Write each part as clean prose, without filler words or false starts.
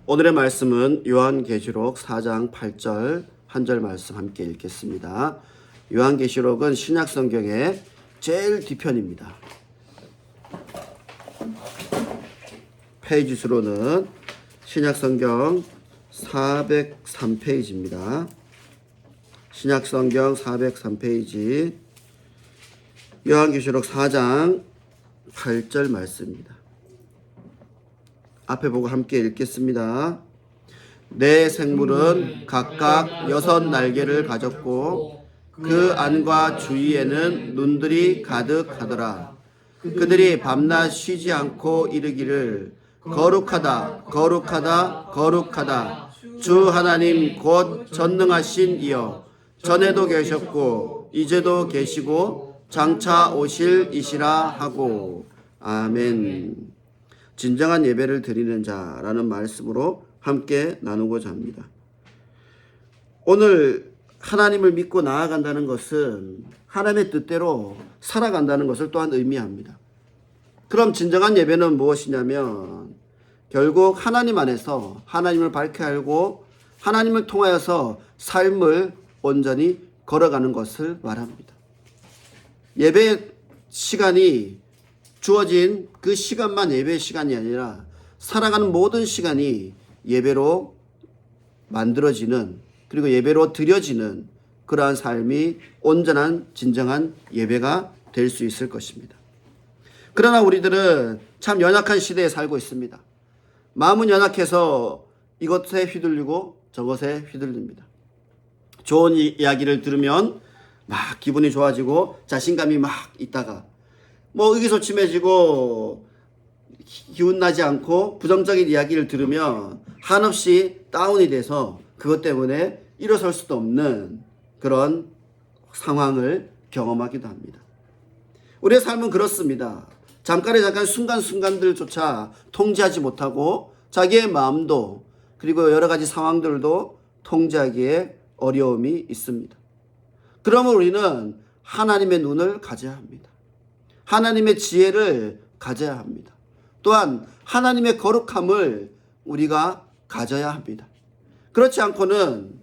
오늘의 말씀은 요한계시록 4장 8절 한 절 말씀 함께 읽겠습니다. 요한계시록은 신약성경의 제일 뒤편입니다. 페이지 수로는 신약성경 403페이지입니다. 신약성경 403페이지 요한계시록 4장 8절 말씀입니다. 앞에 보고 함께 읽겠습니다. 내 생물은 각각 6 날개를 가졌고 그 안과 주위에는 눈들이 가득하더라. 그들이 밤낮 쉬지 않고 이르기를 거룩하다 거룩하다 거룩하다 주 하나님 곧 전능하신 이여 전에도 계셨고 이제도 계시고 장차 오실 이시라 하고. 아멘. 진정한 예배를 드리는 자라는 말씀으로 함께 나누고자 합니다. 오늘 하나님을 믿고 나아간다는 것은 하나님의 뜻대로 살아간다는 것을 또한 의미합니다. 그럼 진정한 예배는 무엇이냐면 결국 하나님 안에서 하나님을 밝게 알고 하나님을 통하여서 삶을 온전히 걸어가는 것을 말합니다. 예배 시간이 주어진 그 시간만 예배의 시간이 아니라 살아가는 모든 시간이 예배로 만들어지는, 그리고 예배로 드려지는 그러한 삶이 온전한 진정한 예배가 될 수 있을 것입니다. 그러나 우리들은 참 연약한 시대에 살고 있습니다. 마음은 연약해서 이것에 휘둘리고 저것에 휘둘립니다. 좋은 이야기를 들으면 막 기분이 좋아지고 자신감이 막 있다가 의기소침해지고 기운나지 않고 부정적인 이야기를 들으면 한없이 다운이 돼서 그것 때문에 일어설 수도 없는 그런 상황을 경험하기도 합니다. 우리의 삶은 그렇습니다. 잠깐 순간순간들조차 통제하지 못하고 자기의 마음도 그리고 여러 가지 상황들도 통제하기에 어려움이 있습니다. 그러면 우리는 하나님의 눈을 가져야 합니다. 하나님의 지혜를 가져야 합니다. 또한 하나님의 거룩함을 우리가 가져야 합니다. 그렇지 않고는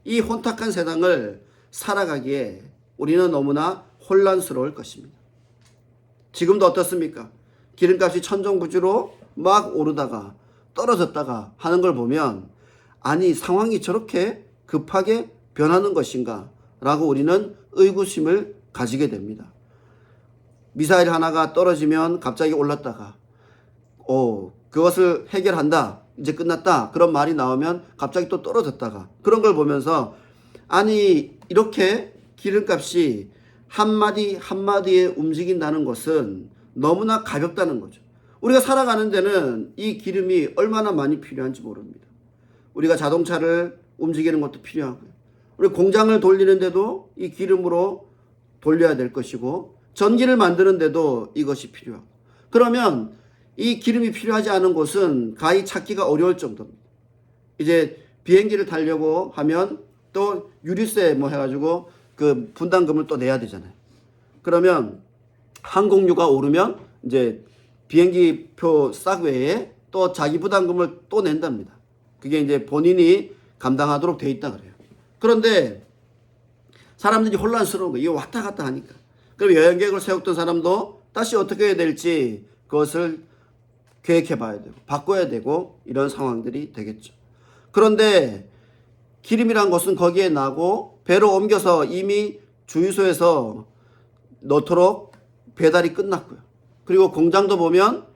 이 혼탁한 세상을 살아가기에 우리는 너무나 혼란스러울 것입니다. 지금도 어떻습니까? 기름값이 천정부지로 막 오르다가 떨어졌다가 하는 걸 보면 아니 상황이 저렇게 급하게 변하는 것인가 라고 우리는 의구심을 가지게 됩니다. 미사일 하나가 떨어지면 갑자기 올랐다가 그것을 해결한다, 이제 끝났다 그런 말이 나오면 갑자기 또 떨어졌다가 그런 걸 보면서 아니 이렇게 기름값이 한마디 한마디에 움직인다는 것은 너무나 가볍다는 거죠. 우리가 살아가는 데는 이 기름이 얼마나 많이 필요한지 모릅니다. 우리가 자동차를 움직이는 것도 필요하고요. 우리 공장을 돌리는데도 이 기름으로 돌려야 될 것이고 전기를 만드는데도 이것이 필요하고, 그러면 이 기름이 필요하지 않은 곳은 가히 찾기가 어려울 정도입니다. 이제 비행기를 타려고 하면 또 유류세 해가지고 그 분담금을 또 내야 되잖아요. 그러면 항공료가 오르면 이제 비행기 표 싹 외에 또 자기 부담금을 또 낸답니다. 그게 이제 본인이 감당하도록 돼 있다 그래요. 그런데 사람들이 혼란스러운 거예요. 이거 왔다 갔다 하니까. 그럼 여행 계획을 세웠던 사람도 다시 어떻게 해야 될지 그것을 계획해 봐야 되고 바꿔야 되고 이런 상황들이 되겠죠. 그런데 기름이란 것은 거기에 나고 배로 옮겨서 이미 주유소에서 넣도록 배달이 끝났고요. 그리고 공장도 보면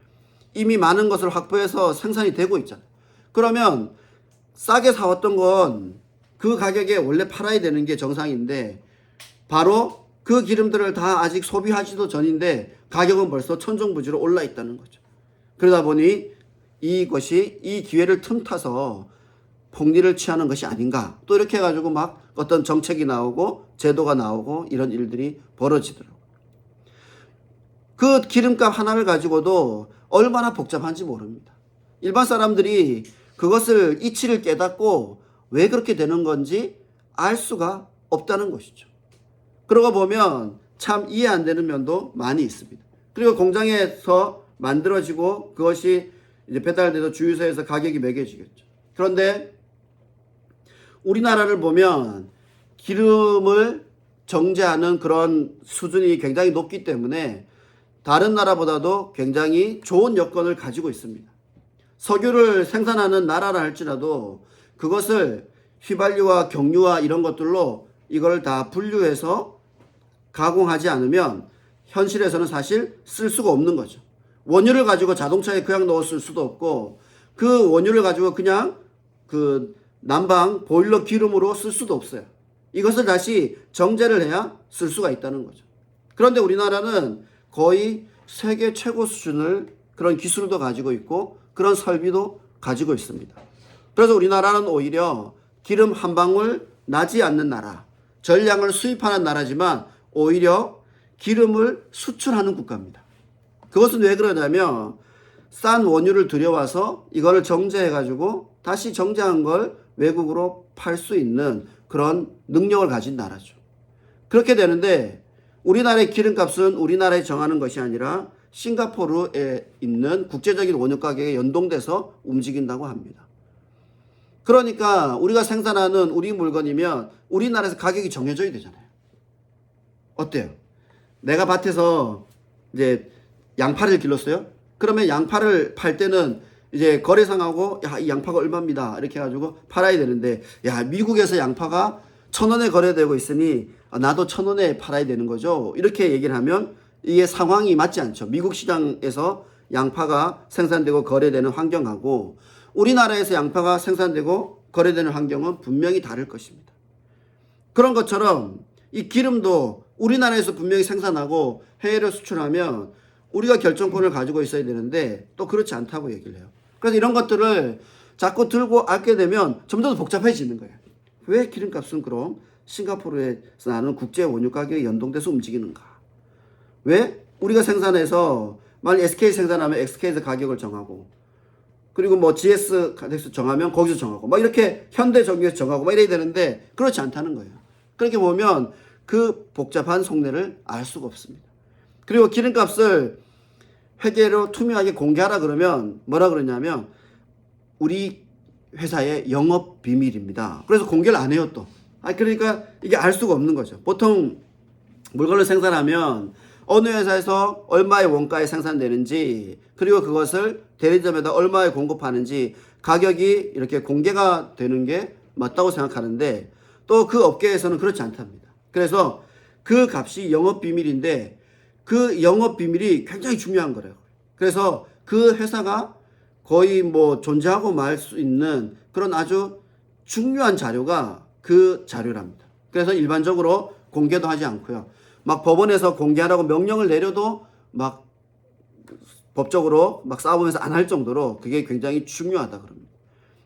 이미 많은 것을 확보해서 생산이 되고 있잖아요. 그러면 싸게 사왔던 건 그 가격에 원래 팔아야 되는 게 정상인데 바로 그 기름들을 다 아직 소비하지도 전인데 가격은 벌써 천정부지로 올라 있다는 거죠. 그러다 보니 이것이 이 기회를 틈타서 폭리를 취하는 것이 아닌가, 또 이렇게 해가지고 막 어떤 정책이 나오고 제도가 나오고 이런 일들이 벌어지더라고요. 그 기름값 하나를 가지고도 얼마나 복잡한지 모릅니다. 일반 사람들이 그것을 이치를 깨닫고 왜 그렇게 되는 건지 알 수가 없다는 것이죠. 그러고 보면 참 이해 안 되는 면도 많이 있습니다. 그리고 공장에서 만들어지고 그것이 이제 배달돼서 주유소에서 가격이 매겨지겠죠. 그런데 우리나라를 보면 기름을 정제하는 그런 수준이 굉장히 높기 때문에 다른 나라보다도 굉장히 좋은 여건을 가지고 있습니다. 석유를 생산하는 나라라 할지라도 그것을 휘발유와 경유와 이런 것들로 이걸 다 분류해서 가공하지 않으면 현실에서는 사실 쓸 수가 없는 거죠. 원유를 가지고 자동차에 그냥 넣었을 수도 없고 그 원유를 가지고 그냥 그 난방 보일러 기름으로 쓸 수도 없어요. 이것을 다시 정제를 해야 쓸 수가 있다는 거죠. 그런데 우리나라는 거의 세계 최고 수준을 그런 기술도 가지고 있고 그런 설비도 가지고 있습니다. 그래서 우리나라는 오히려 기름 한 방울 나지 않는 나라, 전량을 수입하는 나라지만 오히려 기름을 수출하는 국가입니다. 그것은 왜 그러냐면 싼 원유를 들여와서 이거를 정제해가지고 다시 정제한 걸 외국으로 팔 수 있는 그런 능력을 가진 나라죠. 그렇게 되는데 우리나라의 기름값은 우리나라에 정하는 것이 아니라 싱가포르에 있는 국제적인 원유 가격에 연동돼서 움직인다고 합니다. 그러니까 우리가 생산하는 우리 물건이면 우리나라에서 가격이 정해져야 되잖아요. 어때요? 내가 밭에서 이제 양파를 길렀어요. 그러면 양파를 팔 때는 이제 거래상하고 야, 이 양파가 얼마입니다. 이렇게 해가지고 팔아야 되는데 야, 미국에서 양파가 1,000원에 거래되고 있으니 나도 1,000원에 팔아야 되는 거죠. 이렇게 얘기를 하면 이게 상황이 맞지 않죠. 미국 시장에서 양파가 생산되고 거래되는 환경하고 우리나라에서 양파가 생산되고 거래되는 환경은 분명히 다를 것입니다. 그런 것처럼 이 기름도 우리나라에서 분명히 생산하고 해외로 수출하면 우리가 결정권을 가지고 있어야 되는데 또 그렇지 않다고 얘기를 해요. 그래서 이런 것들을 자꾸 들고 앓게 되면 점점 더 복잡해지는 거예요. 왜 기름값은 그럼 싱가포르에서 나는 국제 원유 가격에 연동돼서 움직이는가? 왜 우리가 생산해서 만약 SK 생산하면 SK에서 가격을 정하고 그리고 뭐 GS에서 정하면 거기서 정하고 막 이렇게 현대정유에서 정하고 막 이래야 되는데 그렇지 않다는 거예요. 그렇게 보면 그 복잡한 속내를 알 수가 없습니다. 그리고 기름값을 회계로 투명하게 공개하라 그러면 뭐라 그러냐면 우리 회사의 영업 비밀입니다. 그래서 공개를 안 해요 또. 그러니까 이게 알 수가 없는 거죠. 보통 물건을 생산하면 어느 회사에서 얼마의 원가에 생산되는지 그리고 그것을 대리점에다 얼마에 공급하는지 가격이 이렇게 공개가 되는 게 맞다고 생각하는데 또 그 업계에서는 그렇지 않답니다. 그래서 그 값이 영업 비밀인데 그 영업 비밀이 굉장히 중요한 거래요. 그래서 그 회사가 거의 뭐 존재하고 말 수 있는 그런 아주 중요한 자료가 그 자료랍니다. 그래서 일반적으로 공개도 하지 않고요. 막 법원에서 공개하라고 명령을 내려도 막 법적으로 막 싸우면서 안 할 정도로 그게 굉장히 중요하다 그럽니다.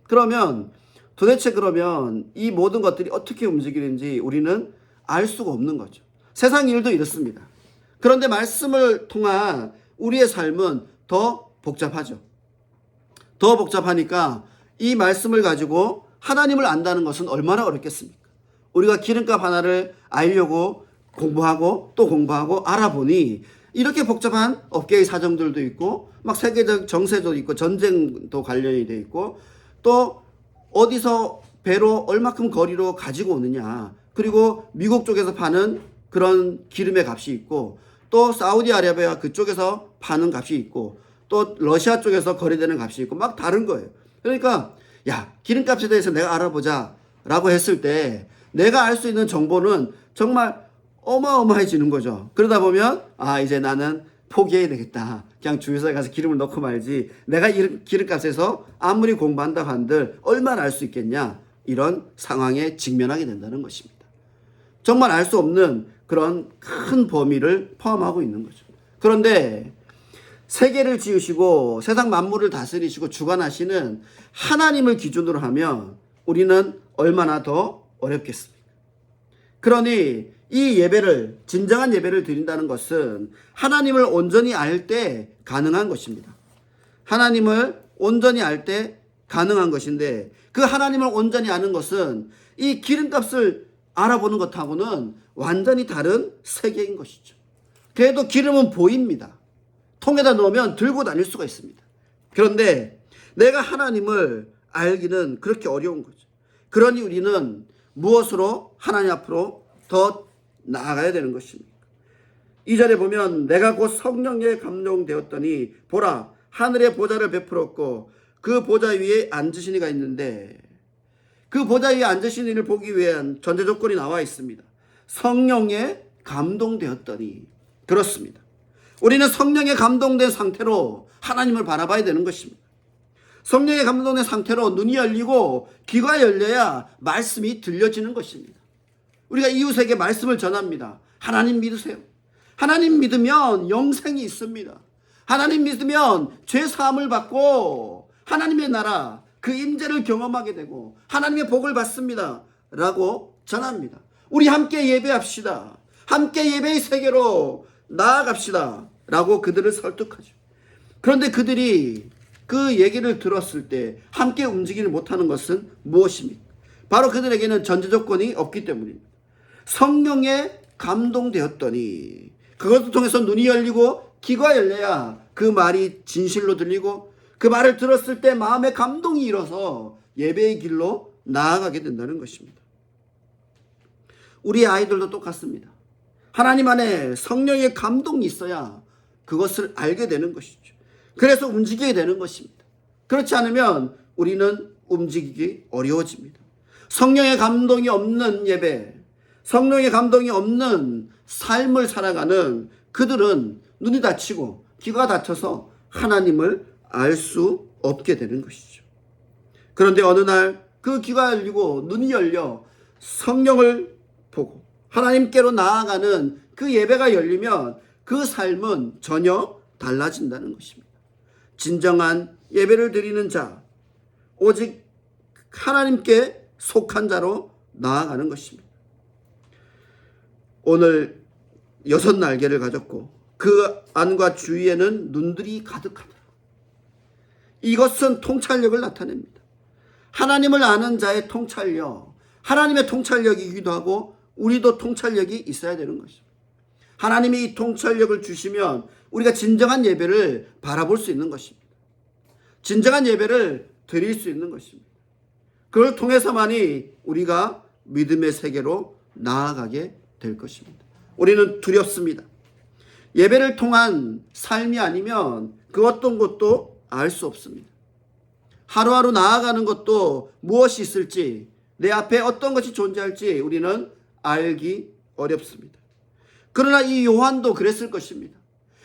그러면 도대체 그러면 이 모든 것들이 어떻게 움직이는지 우리는 알 수가 없는 거죠. 세상 일도 이렇습니다. 그런데 말씀을 통한 우리의 삶은 더 복잡하죠. 더 복잡하니까 이 말씀을 가지고 하나님을 안다는 것은 얼마나 어렵겠습니까? 우리가 기름값 하나를 알려고 공부하고 또 공부하고 알아보니 이렇게 복잡한 업계의 사정들도 있고 막 세계적 정세도 있고 전쟁도 관련이 돼 있고 또 어디서 배로 얼마큼 거리로 가지고 오느냐 그리고 미국 쪽에서 파는 그런 기름의 값이 있고 또 사우디아라비아 그쪽에서 파는 값이 있고 또 러시아 쪽에서 거래되는 값이 있고 막 다른 거예요. 그러니까 야 기름값에 대해서 내가 알아보자 라고 했을 때 내가 알 수 있는 정보는 정말 어마어마해지는 거죠. 그러다 보면 이제 나는 포기해야 되겠다. 그냥 주유소에 가서 기름을 넣고 말지 내가 기름값에서 아무리 공부한다 한들 얼마나 알 수 있겠냐 이런 상황에 직면하게 된다는 것입니다. 정말 알 수 없는 그런 큰 범위를 포함하고 있는 거죠. 그런데 세계를 지으시고 세상 만물을 다스리시고 주관하시는 하나님을 기준으로 하면 우리는 얼마나 더 어렵겠습니까? 그러니 이 예배를 진정한 예배를 드린다는 것은 하나님을 온전히 알 때 가능한 것입니다. 하나님을 온전히 알 때 가능한 것인데 그 하나님을 온전히 아는 것은 이 기름값을 알아보는 것하고는 완전히 다른 세계인 것이죠. 그래도 기름은 보입니다. 통에다 넣으면 들고 다닐 수가 있습니다. 그런데 내가 하나님을 알기는 그렇게 어려운 거죠. 그러니 우리는 무엇으로 하나님 앞으로 더 나아가야 되는 것입니까? 2절에 보면 내가 곧 성령에 감동되었더니 보라 하늘의 보좌를 베풀었고 그 보좌 위에 앉으신 이가 있는데, 그 보좌 위에 앉으신 이를 보기 위한 전제 조건이 나와 있습니다. 성령에 감동되었더니. 그렇습니다. 우리는 성령에 감동된 상태로 하나님을 바라봐야 되는 것입니다. 성령에 감동된 상태로 눈이 열리고 귀가 열려야 말씀이 들려지는 것입니다. 우리가 이웃에게 말씀을 전합니다. 하나님 믿으세요. 하나님 믿으면 영생이 있습니다. 하나님 믿으면 죄 사함을 받고 하나님의 나라 그 임재를 경험하게 되고 하나님의 복을 받습니다 라고 전합니다. 우리 함께 예배합시다. 함께 예배의 세계로 나아갑시다 라고 그들을 설득하죠. 그런데 그들이 그 얘기를 들었을 때 함께 움직이지 못하는 것은 무엇입니까? 바로 그들에게는 전제 조건이 없기 때문입니다. 성령에 감동되었더니, 그것을 통해서 눈이 열리고 귀가 열려야 그 말이 진실로 들리고 그 말을 들었을 때 마음에 감동이 일어서 예배의 길로 나아가게 된다는 것입니다. 우리 아이들도 똑같습니다. 하나님 안에 성령의 감동이 있어야 그것을 알게 되는 것이죠. 그래서 움직이게 되는 것입니다. 그렇지 않으면 우리는 움직이기 어려워집니다. 성령의 감동이 없는 예배, 성령의 감동이 없는 삶을 살아가는 그들은 눈이 닫히고 귀가 닫혀서 하나님을 알 수 없게 되는 것이죠. 그런데 어느 날 그 귀가 열리고 눈이 열려 성령을 보고 하나님께로 나아가는 그 예배가 열리면 그 삶은 전혀 달라진다는 것입니다. 진정한 예배를 드리는 자, 오직 하나님께 속한 자로 나아가는 것입니다. 오늘 6날개를 가졌고 그 안과 주위에는 눈들이 가득하다. 이것은 통찰력을 나타냅니다. 하나님을 아는 자의 통찰력, 하나님의 통찰력이기도 하고 우리도 통찰력이 있어야 되는 것입니다. 하나님이 이 통찰력을 주시면 우리가 진정한 예배를 바라볼 수 있는 것입니다. 진정한 예배를 드릴 수 있는 것입니다. 그걸 통해서만이 우리가 믿음의 세계로 나아가게 될 것입니다. 우리는 두렵습니다. 예배를 통한 삶이 아니면 그 어떤 것도 알 수 없습니다. 하루하루 나아가는 것도 무엇이 있을지, 내 앞에 어떤 것이 존재할지 우리는 알기 어렵습니다. 그러나 이 요한도 그랬을 것입니다.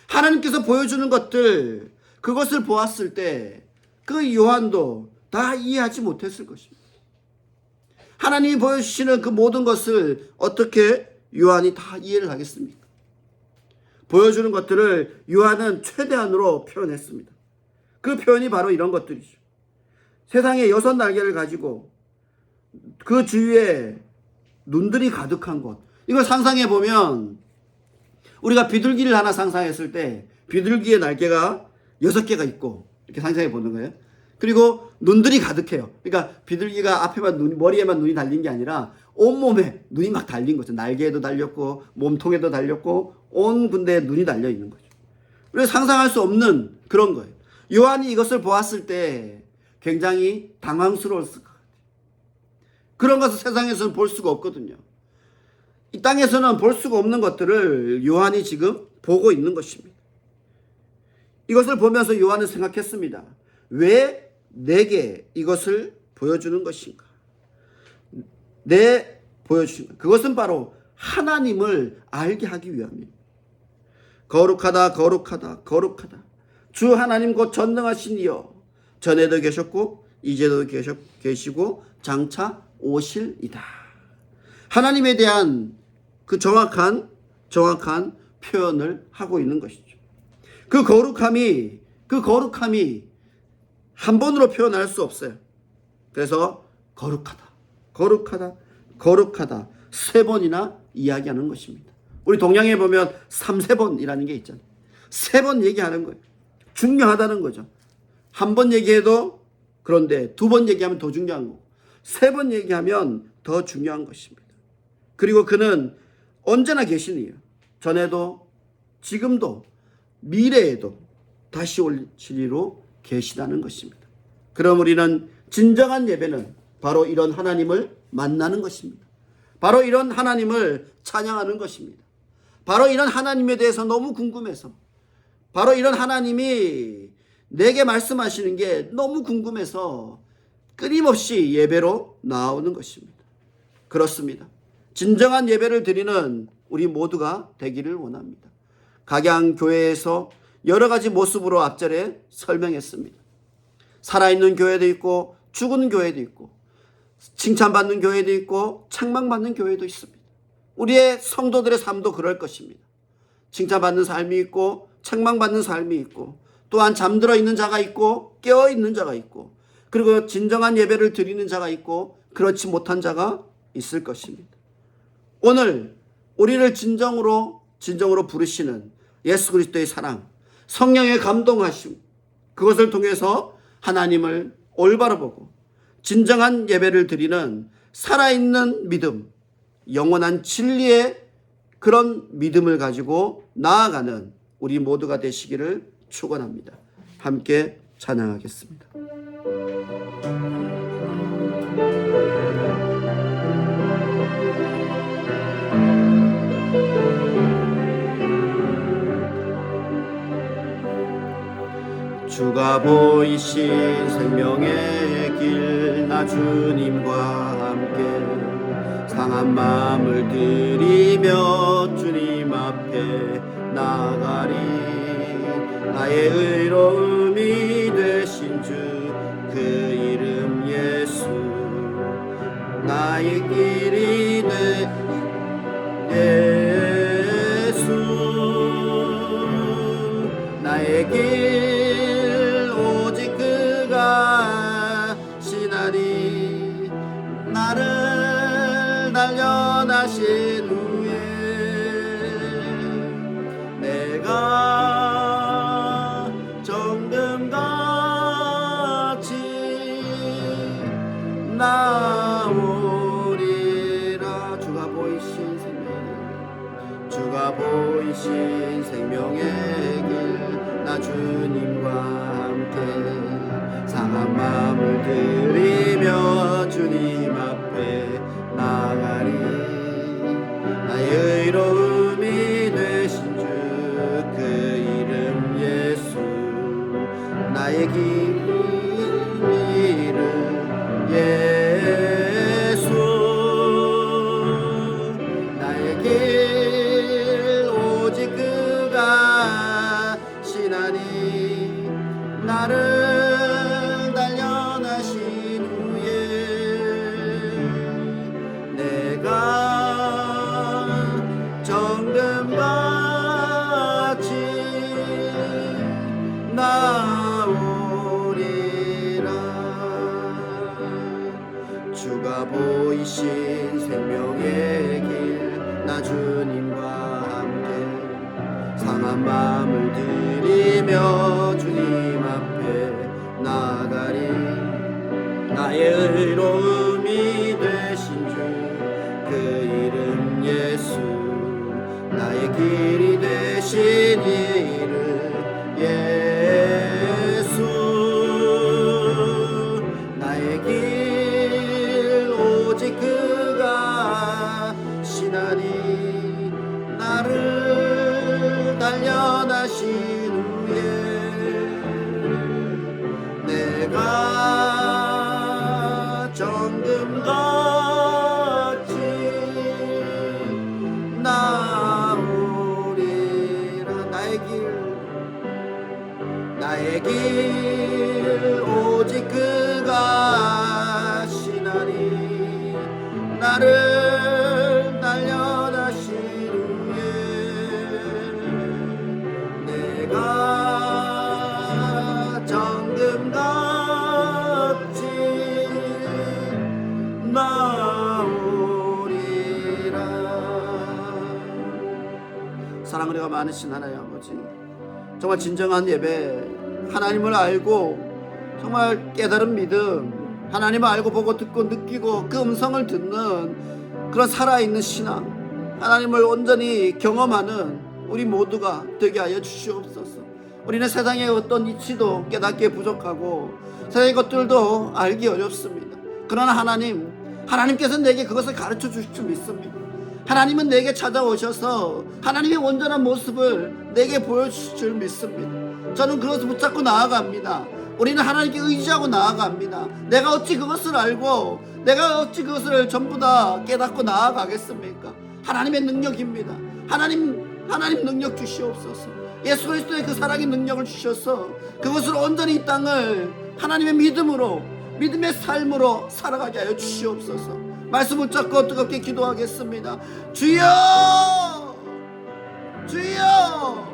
하나님께서 보여주는 것들, 그것을 보았을 때 그 요한도 다 이해하지 못했을 것입니다. 하나님이 보여주시는 그 모든 것을 어떻게 요한이 다 이해를 하겠습니까? 보여주는 것들을 요한은 최대한으로 표현했습니다. 그 표현이 바로 이런 것들이죠. 세상에 6날개를 가지고 그 주위에 눈들이 가득한 곳. 이걸 상상해 보면 우리가 비둘기를 하나 상상했을 때 비둘기의 날개가 6개가 있고 이렇게 상상해 보는 거예요. 그리고 눈들이 가득해요. 그러니까 비둘기가 앞에만 머리에만 눈이 달린 게 아니라 온몸에 눈이 막 달린 거죠. 날개에도 달렸고 몸통에도 달렸고 온 군데에 눈이 달려 있는 거죠. 그래서 상상할 수 없는 그런 거예요. 요한이 이것을 보았을 때 굉장히 당황스러웠을 것 같아요. 그런 것을 세상에서는 볼 수가 없거든요. 이 땅에서는 볼 수가 없는 것들을 요한이 지금 보고 있는 것입니다. 이것을 보면서 요한은 생각했습니다. 왜 내게 이것을 보여주는 것인가? 보여주신 것. 그것은 바로 하나님을 알게 하기 위함입니다. 거룩하다, 거룩하다, 거룩하다. 주 하나님 곧 전능하신 이여, 전에도 계셨고 이제도 계시고 장차 오실이다. 하나님에 대한 그 정확한 표현을 하고 있는 것이죠. 그 거룩함이 한 번으로 표현할 수 없어요. 그래서 거룩하다, 거룩하다, 거룩하다 3번이나 이야기하는 것입니다. 우리 동양에 보면 3세번이라는 게 있잖아요. 3번 얘기하는 거예요. 중요하다는 거죠. 한 번 얘기해도 그런데 2번 얘기하면 더 중요한 거고 3번 얘기하면 더 중요한 것입니다. 그리고 그는 언제나 계시니요. 전에도 지금도 미래에도 다시 올 진리로 계시다는 것입니다. 그럼 우리는 진정한 예배는 바로 이런 하나님을 만나는 것입니다. 바로 이런 하나님을 찬양하는 것입니다. 바로 이런 하나님에 대해서 너무 궁금해서, 바로 이런 하나님이 내게 말씀하시는 게 너무 궁금해서 끊임없이 예배로 나오는 것입니다. 그렇습니다. 진정한 예배를 드리는 우리 모두가 되기를 원합니다. 각양교회에서 여러 가지 모습으로 앞절에 설명했습니다. 살아있는 교회도 있고 죽은 교회도 있고 칭찬받는 교회도 있고 책망받는 교회도 있습니다. 우리의 성도들의 삶도 그럴 것입니다. 칭찬받는 삶이 있고 책망받는 삶이 있고 또한 잠들어 있는 자가 있고 깨어 있는 자가 있고 그리고 진정한 예배를 드리는 자가 있고 그렇지 못한 자가 있을 것입니다. 오늘 우리를 진정으로 부르시는 예수 그리스도의 사랑, 성령의 감동하심, 그것을 통해서 하나님을 올바로 보고 진정한 예배를 드리는 살아있는 믿음, 영원한 진리의 그런 믿음을 가지고 나아가는 우리 모두가 되시기를 축원합니다. 함께 찬양하겠습니다. 주가 보이신 생명의 길 나 주님과 함께 상한 마음을 들이며 주님 앞에 나가리. 나의 의로움이 되신 주 그 이름 예수 나의 길이 되 예수 나의 길 오직 그가 시나리. 나를 단련하신 후에 내가 정금같이 나오리라. 주가 보이신 생명의 길 나 주님과 함께 상한 마음을 들이며 주님 앞에 나가리. 나의 의로움이 되신 주 그 이름 예수 나의 이름 예수 나의 길 오직 그가 시나니. 나를 단련하신 후에 내가 정금같이 나오리라. 주가 보이신 생명의 길 나 주님과 함께 상한 마음을 들이며 주님 앞에 나가리. 나의 의로움이 되신 주 그 이름 예수 나의 길이 되신 이름 예수 나의 길 오직 그가 시나니. 나를 단련하신 후에 내가 정금같이 나오리라. 나의 길 오직 그가 시나니. 나를 단련하신 후에 내가 정금같이 나오리라. 사랑 은혜가 많으신 하나님 아버지, 정말 진정한 예배, 하나님을 알고 정말 깨달은 믿음, 하나님을 알고 보고 듣고 느끼고 그 음성을 듣는 그런 살아있는 신앙, 하나님을 온전히 경험하는 우리 모두가 되게 하여 주시옵소서. 우리는 세상의 어떤 이치도 깨닫기에 부족하고 세상의 것들도 알기 어렵습니다. 그러나 하나님께서 내게 그것을 가르쳐 주실 줄 믿습니다. 하나님은 내게 찾아오셔서 하나님의 온전한 모습을 내게 보여주실 줄 믿습니다. 저는 그것을 붙잡고 나아갑니다. 우리는 하나님께 의지하고 나아갑니다. 내가 어찌 그것을 알고 내가 어찌 그것을 전부 다 깨닫고 나아가겠습니까? 하나님의 능력입니다. 하나님 능력 주시옵소서. 예수 그리스도의 그 사랑의 능력을 주셔서 그것을 온전히 이 땅을 하나님의 믿음의 삶으로 살아가게 하여 주시옵소서. 말씀 붙잡고 뜨겁게 기도하겠습니다. 주여, 주여,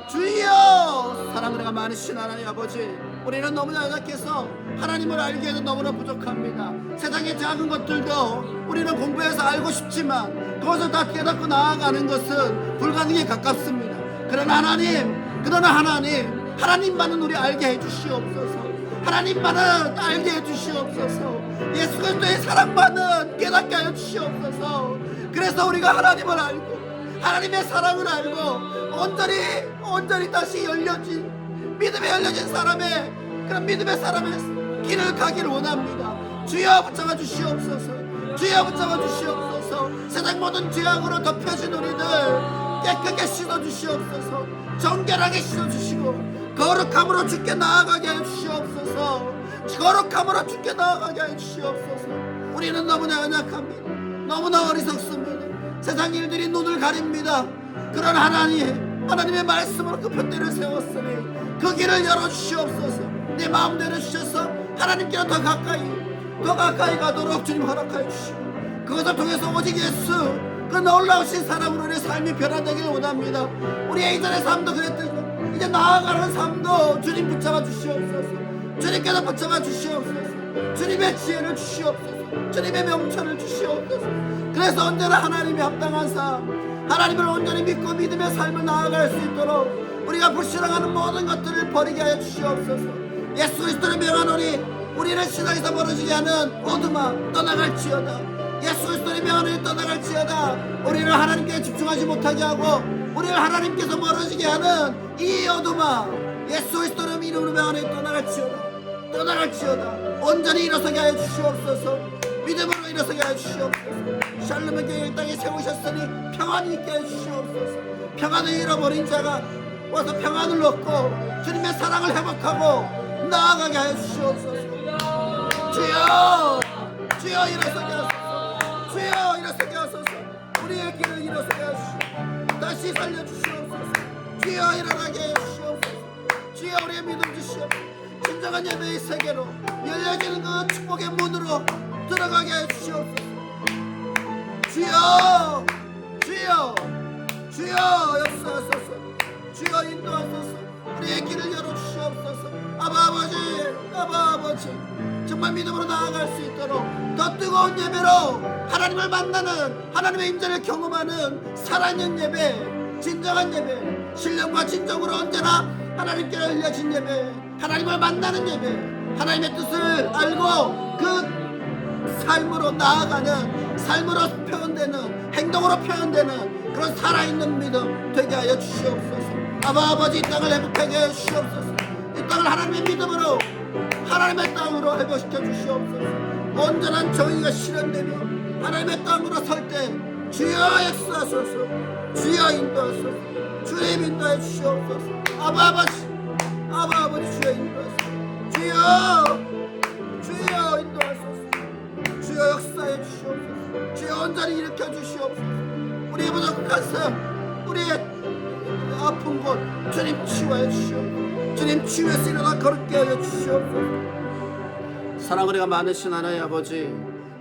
주여. 사랑과 많으신 하나님 아버지, 우리는 너무나 연약해서 하나님을 알기에도 너무나 부족합니다. 세상의 작은 것들도 우리는 공부해서 알고 싶지만 그것을 다 깨닫고 나아가는 것은 불가능에 가깝습니다. 그러나 하나님만은 우리 알게 해주시옵소서. 하나님만은 알게 해주시옵소서. 예수 그리스도의 사랑만은 깨닫게 하여 주시옵소서. 그래서 우리가 하나님을 알고 하나님의 사랑을 알고 온전히 다시 믿음에 열려진 사람의 그런 믿음의 사람의 길을 가기를 원합니다. 주여 붙잡아 주시옵소서. 주여 붙잡아 주시옵소서. 세상 모든 죄악으로 덮여진 우리들 깨끗하게 씻어 주시옵소서. 정결하게 씻어 주시고 거룩함으로 주께 나아가게 해 주시옵소서. 거룩함으로 주께 나아가게 해 주시옵소서. 우리는 너무나 연약합니다. 너무나 어리석습니다. 세상 일들이 눈을 가립니다. 그런 하나님의 말씀으로 그 편대를 세웠으니 그 길을 열어주시옵소서. 내 마음대로 주셔서 하나님께로 더 가까이 가도록 주님 허락하여 주시고 그것을 통해서 오직 예수 그 놀라우신 사랑으로 우리의 삶이 변화되기를 원합니다. 우리의 이전의 삶도 그랬듯이 이제 나아가는 삶도 주님 붙잡아 주시옵소서. 주님께서 붙잡아 주시옵소서. 주님의 지혜를 주시옵소서. 주님의 명철을 주시옵소서. 그래서 언제나 하나님의 합당한 삶, 하나님을 온전히 믿고 믿음의 삶을 나아갈 수 있도록 우리가 불신앙하는 모든 것들을 버리게 하여 주시옵소서. 예수 그리스도를 명하노니 우리를 세상에서 벌어지게 하는 어둠아 떠나갈지어다. 예수 그리스도를 명하노니 떠나갈지어다. 우리를 하나님께 집중하지 못하게 하고 우리를 하나님께서 멀어지게 하는 이 어둠아 예수 그리스도를 이름으로 명하노니 떠나갈지어다. 온전히 일어서게 하여 주시옵소서. 믿음으로 일어서게 하여 주시옵소서. 샬롬의 교회를 땅에 세우셨으니 평안이 있게 하여 주시옵소서. 평안을 잃어버린 자가 와서 평안을 얻고 주님의 사랑을 회복하고 나아가게 하여 주시옵소서. 주여, 주여 일어서게 하소서. 주여 일어서게 하소서. 우리의 길을 일어서게 하시고 다시 살려주시옵소서. 주여 일어나게 하여 주시옵소서. 주여 우리의 믿음 주시옵소서. 진정한 예배의 세계로 열려지는 그 축복의 문으로 들어가게 하여 주시옵소서. 주여, 주여, 주여 역사하소서. 주여 인도하소서. 우리의 길을 열어주시옵소서. 아바 아버지 정말 믿음으로 나아갈 수 있도록 더 뜨거운 예배로 하나님을 만나는 하나님의 임재를 경험하는 살아있는 예배, 진정한 예배, 신령과 진정으로 언제나 하나님께 열려진 예배, 하나님을 만나는 예배, 하나님의 뜻을 알고 그 삶으로 나아가는, 삶으로 표현되는, 행동으로 표현되는 그런 살아있는 믿음 되게 하여 주시옵소서. 아버지 이 땅을 회복하게 하여 주시옵소서. 이 땅을 하나님의 믿음으로, 하나님의 땅으로 회복시켜 주시옵소서. 온전한 정의가 실현되며 하나님의 땅으로 설 때 주여 역사하소서. 주여 인도하소서. 주님 인도해 주시옵소서. 아버지 주여 인도하소서. 주여 인도하소서. 주여 역사해 주시옵소서. 주여 온전히 일으켜 주시옵소서. 우리의 부족한 삶, 우리의 아픈 곳 주님 치유하여 주시옵소서. 주님 치유해서 일어나 걸게 하여 주시옵소서. 사랑으리가 많으신 하나님 아버지,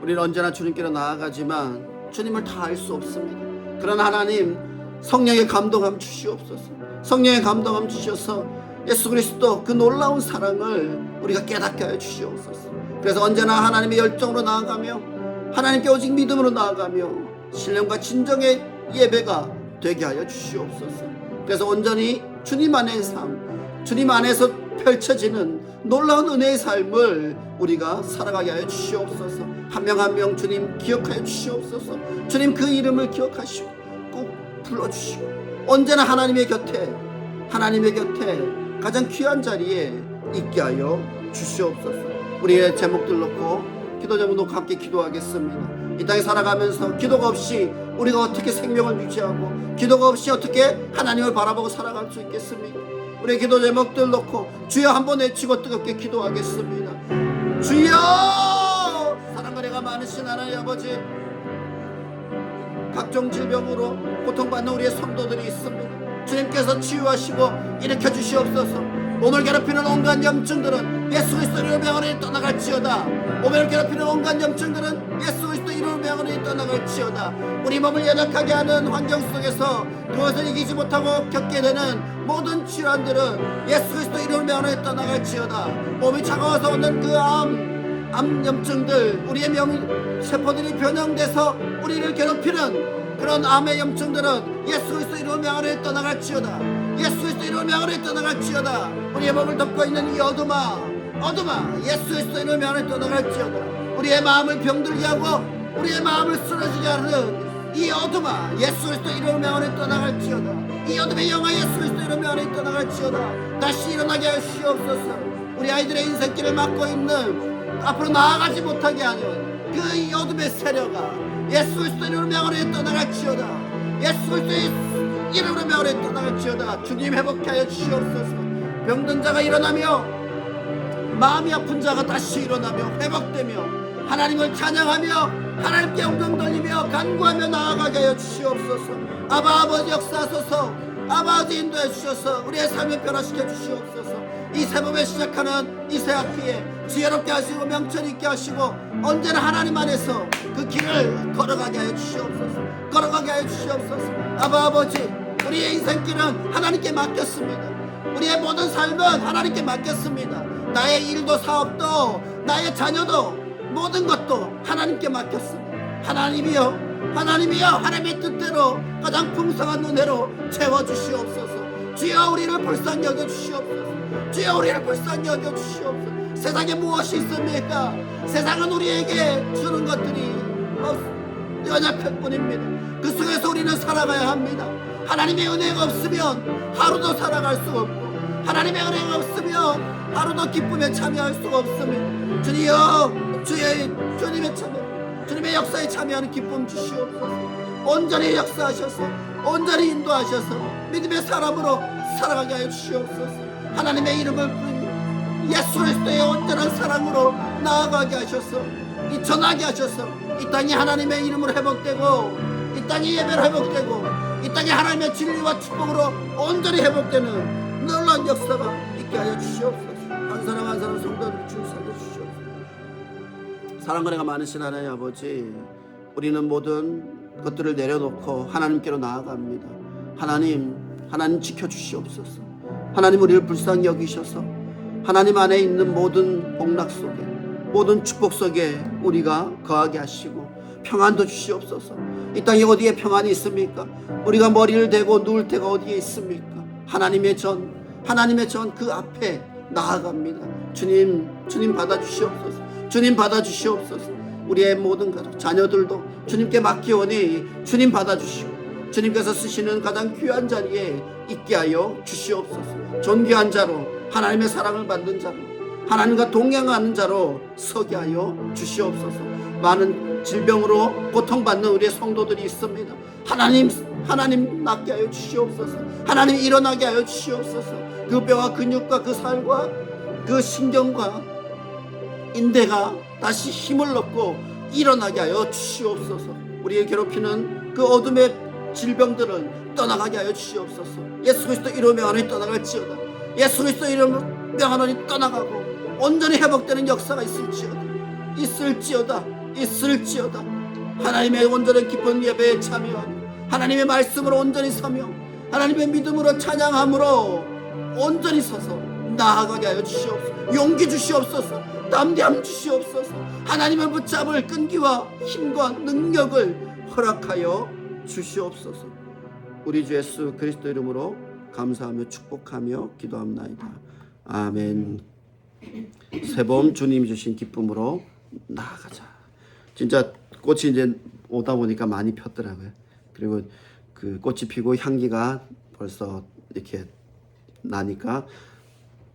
우리는 언제나 주님께로 나아가지만 주님을 다 알 수 없습니다. 그러나 하나님 성령의 감동함 주시옵소서. 성령의 감동함 주셔서 예수 그리스도 그 놀라운 사랑을 우리가 깨닫게 하여 주시옵소서. 그래서 언제나 하나님의 열정으로 나아가며 하나님께 오직 믿음으로 나아가며 신령과 진정의 예배가 되게 하여 주시옵소서. 그래서 온전히 주님 안의 삶, 주님 안에서 펼쳐지는 놀라운 은혜의 삶을 우리가 살아가게 하여 주시옵소서. 한 명 한 명 주님 기억하여 주시옵소서. 주님 그 이름을 기억하시고 꼭 불러주시고 언제나 하나님의 곁에 하나님의 곁에 가장 귀한 자리에 있게 하여 주시옵소서. 우리의 제목들 놓고 기도 제목 놓고 함께 기도하겠습니다. 이 땅에 살아가면서 기도가 없이 우리가 어떻게 생명을 유지하고 기도가 없이 어떻게 하나님을 바라보고 살아갈 수 있겠습니까? 우리의 기도 제목들 놓고 주여 한번 외치고 뜨겁게 기도하겠습니다. 주여! 사랑과 은혜가 많으신 하나님 아버지, 각종 질병으로 고통받는 우리의 성도들이 있습니다. 주님께서 치유하시고 일으켜 주시옵소서. 몸을 괴롭히는 온갖 염증들은 예수 그리스도 이름의 명으로 떠나갈지어다. 몸을 괴롭히는 온갖 염증들은 예수 그리스도 이름의 명으로 떠나갈지어다. 우리 몸을 연약하게 하는 환경 속에서 그것을 이기지 못하고 겪게 되는 모든 질환들은 예수 그리스도 이름의 명으로 떠나갈지어다. 몸이 차가워서 오는 그 암 염증들, 우리의 세포들이 변형돼서 우리를 괴롭히는 그런 암의 염증들은 예수 그리스도 이름의 명으로 떠나갈지어다. 예수 그리스도 이름의 명으로 떠나갈지어다. 우리의 몸을 덮고 있는 이 어둠아 예수 그리스도 이름의 명으로 떠나갈지어다. 우리의 마음을 병들게 하고 우리의 마음을 쓰러지게 하는 이 어둠아 예수 그리스도 이름의 명으로 떠나갈지어다. 이 어둠의 영아 예수 그리스도 이름의 명으로 떠나갈지어다. 다시 일어나게 하여 주시옵소서. 우리 아이들의 인생길을 막고 있는 앞으로 나아가지 못하게 하는 그 이 어둠의 세력아 예수 그리스도 이름의 명으로 떠나갈지어다. 예수 그리스도의 이름으로 명으로 떠나갈지어다. 주님 회복케 하여 주시옵소서. 병든 자가 일어나며 마음이 아픈 자가 다시 일어나며 회복되며 하나님을 찬양하며 하나님께 엉덩 돌리며 간구하며 나아가게 하여 주시옵소서. 아바 아버지 역사하소서. 아바 아버지 인도해 주셔서 우리의 삶을 변화시켜 주시옵소서. 이 새봄에 시작하는 이 새 학기에 지혜롭게 하시고 명철 있게 하시고 언제나 하나님 안에서 그 길을 걸어가게 하여 주시옵소서. 걸어가게 하여 주시옵소서. 아바 아버지, 우리의 인생길은 하나님께 맡겼습니다. 우리의 모든 삶은 하나님께 맡겼습니다. 나의 일도 사업도 나의 자녀도 모든 것도 하나님께 맡겼습니다. 하나님이여 하나님의 뜻대로 가장 풍성한 은혜로 채워주시옵소서. 주여 우리를 불쌍히 여겨주시옵소서. 주여 우리를 불쌍히 여겨주시옵소서. 세상에 무엇이 있습니까? 세상은 우리에게 주는 것들이 연약할 뿐입니다. 그 속에서 우리는 살아가야 합니다. 하나님의 은혜가 없으면 하루도 살아갈 수 없고 하나님의 은혜가 없으면 하루도 기쁨에 참여할 수가 없습니다. 주여 주님의 참여 주님의 역사에 참여하는 기쁨 주시옵소서. 온전히 역사하셔서 온전히 인도하셔서 믿음의 사람으로 살아가게 하여 주시옵소서. 하나님의 이름을 부르며 예수 그리스도의 온전한 사랑으로 나아가게 하셔서 전하게 하셔서 이 땅이 하나님의 이름으로 회복되고 이 땅이 예배로 회복되고 이 땅이 하나님의 진리와 축복으로 온전히 회복되는 놀라운 역사가 있게 하여 주시옵소서. 한 사람 한 사람 성도들 주 살려주시옵소서. 사랑과 은혜가 많으신 하나님 아버지, 우리는 모든 것들을 내려놓고 하나님께로 나아갑니다. 하나님 지켜주시옵소서. 하나님 우리를 불쌍히 여기셔서 하나님 안에 있는 모든 복락 속에 모든 축복 속에 우리가 거하게 하시고 평안도 주시옵소서. 이 땅에 어디에 평안이 있습니까? 우리가 머리를 대고 누울 데가 어디에 있습니까? 하나님의 전 그 앞에 나아갑니다. 주님 받아주시옵소서. 주님 받아주시옵소서. 우리의 모든 가족 자녀들도 주님께 맡기오니 주님 받아주시고 주님께서 쓰시는 가장 귀한 자리에 있게 하여 주시옵소서. 존귀한 자로 하나님의 사랑을 받는 자로 하나님과 동행하는 자로 서게 하여 주시옵소서. 많은 질병으로 고통받는 우리의 성도들이 있습니다. 하나님 낫게 하여 주시옵소서. 하나님 일어나게 하여 주시옵소서. 그 뼈와 근육과 그 살과 그 신경과 인대가 다시 힘을 얻고 일어나게 하여 주시옵소서. 우리를 괴롭히는 그 어둠의 질병들을 떠나가게 하여 주시옵소서. 예수 그리스도 이름의 명하노니 떠나갈지어다. 예수 그리스도 이름의 명하노니 떠나가고 온전히 회복되는 역사가 있을지어다. 하나님의 온전한 깊은 예배에 참여하고 하나님의 말씀으로 온전히 서며 하나님의 믿음으로 찬양함으로 온전히 서서 나아가게 하여 주시옵소서. 용기 주시옵소서. 담대함 주시옵소서. 하나님을 붙잡을 끈기와 힘과 능력을 허락하여 주시옵소서. 우리 주 예수 그리스도 이름으로 감사하며 축복하며 기도합나이다. 아멘. 새봄 주님이 주신 기쁨으로 나아가자. 진짜 꽃이 이제 오다 보니까 많이 폈더라고요. 그리고 그 꽃이 피고 향기가 벌써 이렇게 나니까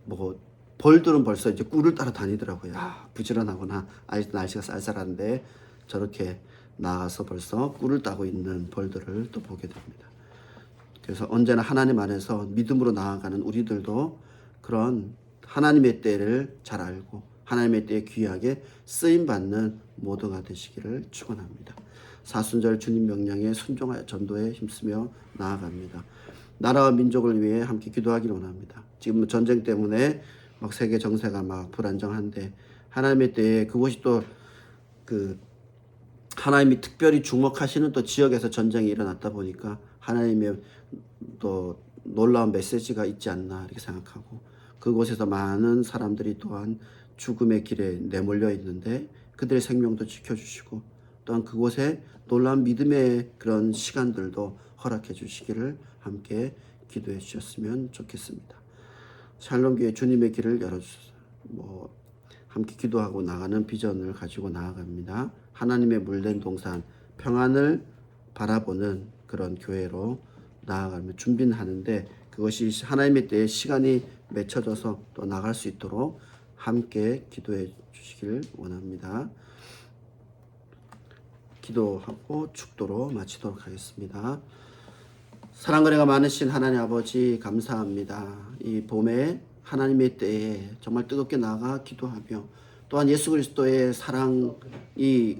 뭐 벌들은 벌써 이제 꿀을 따라 다니더라고요. 부지런하구나. 아직도 날씨가 쌀쌀한데 저렇게 나가서 벌써 꿀을 따고 있는 벌들을 또 보게 됩니다. 그래서 언제나 하나님 안에서 믿음으로 나아가는 우리들도 그런 하나님의 때를 잘 알고 하나님의 때에 귀하게 쓰임받는 모두가 되시기를 축원합니다. 사순절 주님 명령에 순종하여 전도에 힘쓰며 나아갑니다. 나라와 민족을 위해 함께 기도하기를 원합니다. 지금 전쟁 때문에 막 세계 정세가 막 불안정한데 하나님의 때에 그곳이 또 그 하나님이 특별히 주목하시는 또 지역에서 전쟁이 일어났다 보니까 하나님의 또 놀라운 메시지가 있지 않나 이렇게 생각하고 그곳에서 많은 사람들이 또한 죽음의 길에 내몰려 있는데 그들의 생명도 지켜주시고 또한 그곳에 놀라운 믿음의 그런 시간들도 허락해 주시기를 함께 기도해 주셨으면 좋겠습니다. 샬롬교회 주님의 길을 열어주셔서 함께 기도하고 나가는 비전을 가지고 나아갑니다. 하나님의 물된 동산 평안을 바라보는 그런 교회로 나아가며 준비는 하는데 그것이 하나님의 때에 시간이 맺혀져서 또 나갈 수 있도록 함께 기도해 주시길 원합니다. 기도하고 축도로 마치도록 하겠습니다. 사랑과 은혜가 많으신 하나님 아버지 감사합니다. 이 봄에 하나님의 때에 정말 뜨겁게 나아가 기도하며 또한 예수 그리스도의 사랑이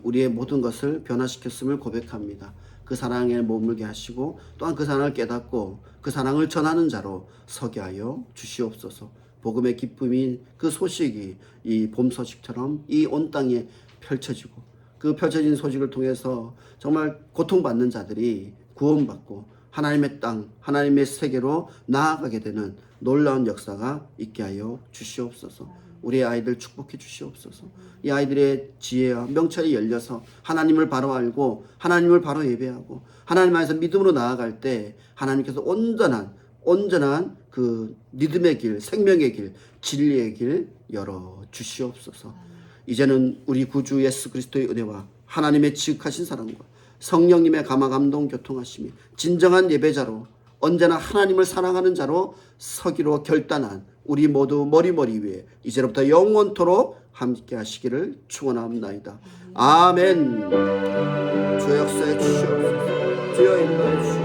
우리의 모든 것을 변화시켰음을 고백합니다. 그 사랑에 머물게 하시고 또한 그 사랑을 깨닫고 그 사랑을 전하는 자로 서게 하여 주시옵소서. 복음의 기쁨이 그 소식이 이 봄 소식처럼 이 온 땅에 펼쳐지고 그 펼쳐진 소식을 통해서 정말 고통받는 자들이 구원받고 하나님의 땅, 하나님의 세계로 나아가게 되는 놀라운 역사가 있게 하여 주시옵소서. 우리의 아이들 축복해 주시옵소서. 이 아이들의 지혜와 명철이 열려서 하나님을 바로 알고 하나님을 바로 예배하고 하나님 안에서 믿음으로 나아갈 때 하나님께서 온전한 그 믿음의 길, 생명의 길, 진리의 길 열어 주시옵소서. 이제는 우리 구주 예수 그리스도의 은혜와 하나님의 지극하신 사랑과 성령님의 감화 감동 교통하심이 진정한 예배자로 언제나 하나님을 사랑하는 자로 서기로 결단한 우리 모두 머리 위에 이제로부터 영원토록 함께 하시기를 축원합니다. 아멘. 주여 역사해 주시옵소서. 주여 인도해 주시옵소서.